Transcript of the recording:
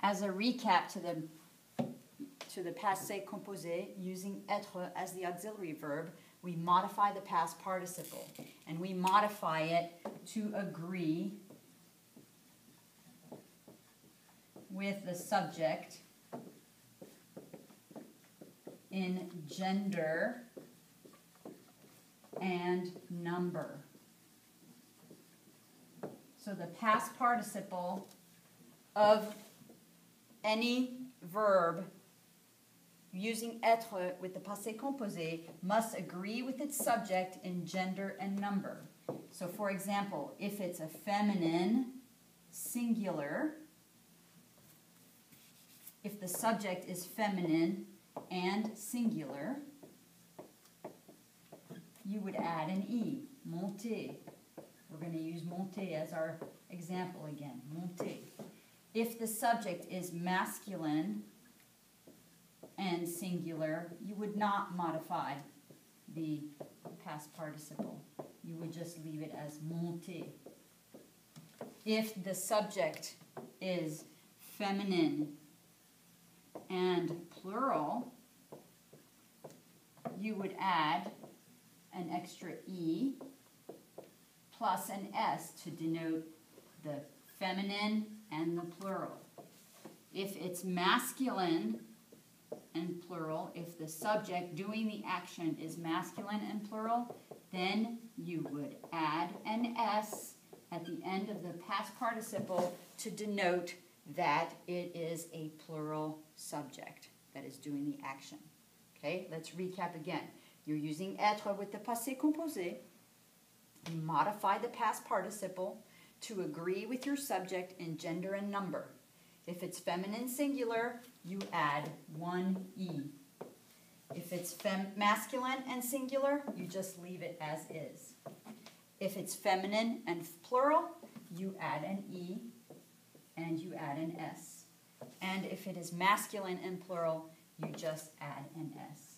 As a recap to the passé composé, using etre as the auxiliary verb, we modify the past participle, and we modify it to agree with the subject in gender and number. So the past participle of any verb using etre with the passé composé must agree with its subject in gender and number. So for example, if it's a feminine singular, if the subject is feminine and singular, you would add an E, monter. We're going to use monter as our example again, monter. If the subject is masculine and singular, you would not modify the past participle. You would just leave it as monter. If the subject is feminine and plural, you would add an extra E plus an S to denote the feminine and the plural. If it's masculine and plural, if the subject doing the action is masculine and plural, then you would add an S at the end of the past participle to denote that it is a plural subject that is doing the action. Okay, let's recap again. You're using etre with the passé composé. You modify the past participle to agree with your subject in gender and number. If it's feminine singular, you add one E. If it's masculine and singular, you just leave it as is. If it's feminine and plural, you add an E and you add an S. And if it is masculine and plural, you just add an S.